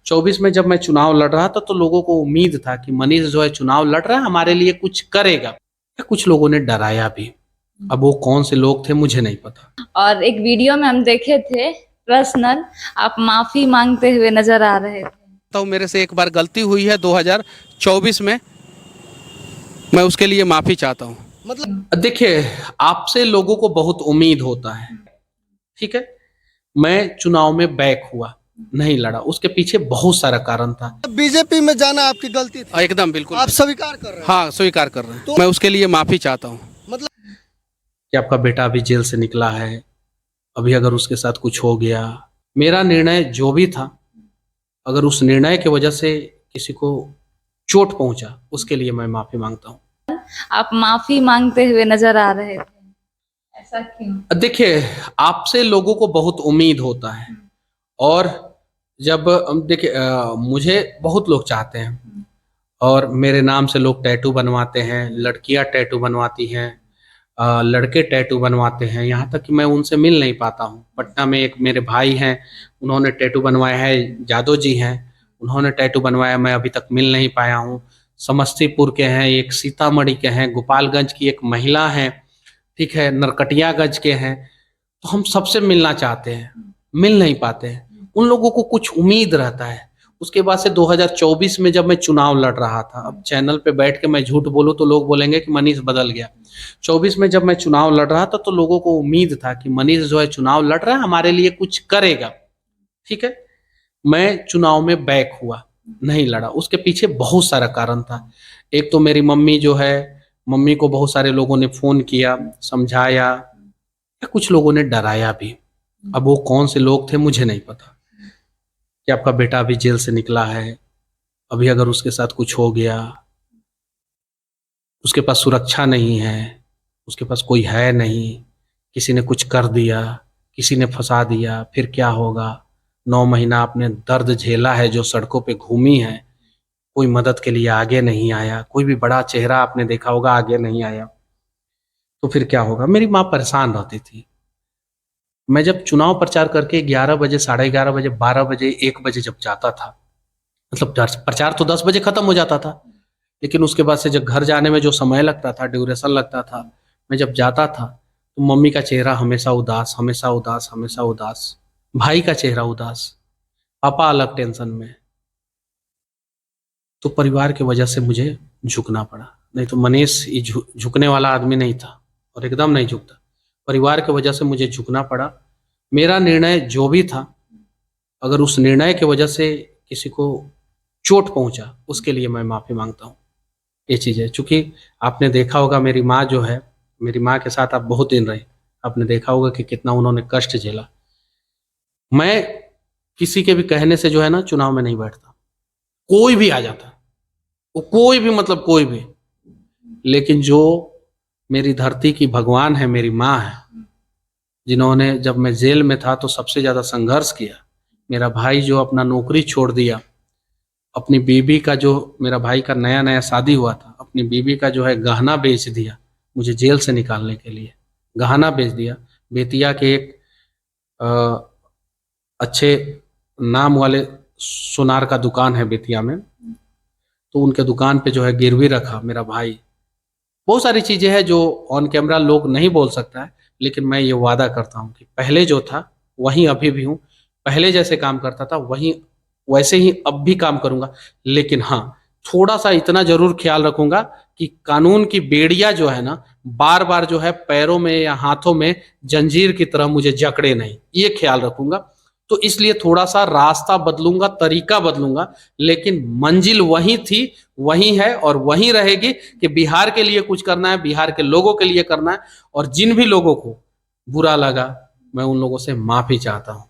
24 में जब मैं चुनाव लड़ रहा था तो लोगों को उम्मीद था कि मनीष जो है चुनाव लड़ रहा है, हमारे लिए कुछ करेगा। कुछ लोगों ने डराया भी। अब वो कौन से लोग थे मुझे नहीं पता। और एक वीडियो में हम देखे थे पर्सनल, आप माफी मांगते हुए नजर आ रहे थे। तो मेरे से एक बार गलती हुई है 2024 में, मैं उसके लिए माफ़ी चाहता हूँ। मतलब देखिए, आपसे लोगों को बहुत उम्मीद होता है, ठीक है। मैं चुनाव में बैक हुआ, नहीं लड़ा, उसके पीछे बहुत सारा कारण था। बीजेपी में जाना आपकी गलती थी। एकदम बिल्कुल आप स्वीकार कर रहे हैं। हाँ, स्वीकार कर रहे हैं। मैं उसके लिए माफ़ी चाहता हूँ। मतलब कि आपका बेटा अभी जेल से निकला है, अभी अगर उसके साथ कुछ हो गया, मेरा निर्णय जो भी था, अगर उस निर्णय की वजह से किसी को चोट पहुंचा, उसके लिए मैं माफी मांगता हूं। आप माफी मांगते हुए नजर आ रहे थे, ऐसा क्यों? देखिए, आपसे लोगों को बहुत उम्मीद होता है, और जब देखिए मुझे बहुत लोग चाहते हैं, और मेरे नाम से लोग टैटू बनवाते हैं, लड़कियां टैटू बनवाती हैं, लड़के टैटू बनवाते हैं, यहाँ तक कि मैं उनसे मिल नहीं पाता हूँ। पटना में एक मेरे भाई हैं, उन्होंने टैटू बनवाया है, जादव जी हैं, उन्होंने टैटू बनवाया, मैं अभी तक मिल नहीं पाया हूँ। समस्तीपुर के हैं, एक सीतामढ़ी के हैं, गोपालगंज की एक महिला हैं, ठीक है, नरकटियागंज के हैं। तो हम सबसे मिलना चाहते हैं, मिल नहीं पाते हैं। उन लोगों को कुछ उम्मीद रहता है। उसके बाद से 2024 में जब मैं चुनाव लड़ रहा था, अब चैनल पे बैठ के मैं झूठ बोलूं तो लोग बोलेंगे कि मनीष बदल गया। 24 में जब मैं चुनाव लड़ रहा था तो लोगों को उम्मीद था कि मनीष जो है चुनाव लड़ रहा है, हमारे लिए कुछ करेगा, ठीक है। मैं चुनाव में बैक हुआ, नहीं लड़ा, उसके पीछे बहुत सारा कारण था। एक तो मेरी मम्मी जो है, मम्मी को बहुत सारे लोगों ने फोन किया, समझाया, या कुछ लोगों ने डराया भी। अब वो कौन से लोग थे मुझे नहीं पता। कि आपका बेटा अभी जेल से निकला है, अभी अगर उसके साथ कुछ हो गया, उसके पास सुरक्षा नहीं है, उसके पास कोई है नहीं, किसी ने कुछ कर दिया, किसी ने फंसा दिया, फिर क्या होगा। 9 महीना आपने दर्द झेला है, जो सड़कों पे घूमी है, कोई मदद के लिए आगे नहीं आया, कोई भी बड़ा चेहरा आपने देखा होगा आगे नहीं आया, तो फिर क्या होगा। मेरी माँ परेशान रहती थी। मैं जब चुनाव प्रचार करके 11 बजे, 11:30 बजे, 12 बजे, 1 बजे जब जाता था, मतलब प्रचार तो 10 बजे खत्म हो जाता था, लेकिन उसके बाद से जब घर जाने में जो समय लगता था, ड्यूरेशन लगता था, मैं जब जाता था तो मम्मी का चेहरा हमेशा उदास, हमेशा उदास, हमेशा उदास, भाई का चेहरा उदास, पापा अलग टेंशन में। तो परिवार की वजह से मुझे झुकना पड़ा, नहीं तो मनीष झुकने वाला आदमी नहीं था, और एकदम नहीं झुकता। परिवार की वजह से मुझे झुकना पड़ा। मेरा निर्णय जो भी था, अगर उस निर्णय की वजह से किसी को चोट पहुंचा, उसके लिए मैं माफी मांगता हूँ। ये चीज़ है। चूंकि आपने देखा होगा, मेरी माँ जो है, मेरी माँ के साथ आप बहुत दिन रहे, आपने देखा होगा कि कितना उन्होंने कष्ट झेला। मैं किसी के भी कहने से जो है ना चुनाव में नहीं बैठता, कोई भी आ जाता, वो कोई भी, मतलब कोई भी, लेकिन जो मेरी धरती की भगवान है, मेरी माँ है, जिन्होंने, जब मैं जेल में था तो सबसे ज्यादा संघर्ष किया। मेरा भाई जो अपना नौकरी छोड़ दिया, अपनी बीबी का, जो मेरा भाई का नया नया शादी हुआ था, अपनी बीबी का जो है गहना बेच दिया मुझे जेल से निकालने के लिए, गहना बेच दिया। बेतिया के एक अच्छे नाम वाले सुनार का दुकान है बेतिया में, तो उनके दुकान पे जो है गिरवी रखा मेरा भाई। बहुत सारी चीजें हैं जो ऑन कैमरा लोग नहीं बोल सकता है, लेकिन मैं ये वादा करता हूँ कि पहले जो था वहीं अभी भी हूँ, पहले जैसे काम करता था वहीं वैसे ही अब भी काम करूंगा। लेकिन हाँ, थोड़ा सा इतना जरूर ख्याल रखूंगा कि कानून की बेड़ियां जो है ना, बार बार जो है पैरों में या हाथों में जंजीर की तरह मुझे जकड़े नहीं, ये ख्याल रखूंगा। तो इसलिए थोड़ा सा रास्ता बदलूंगा, तरीका बदलूंगा, लेकिन मंजिल वही थी, वही है और वही रहेगी कि बिहार के लिए कुछ करना है, बिहार के लोगों के लिए करना है। और जिन भी लोगों को बुरा लगा, मैं उन लोगों से माफी चाहता हूँ।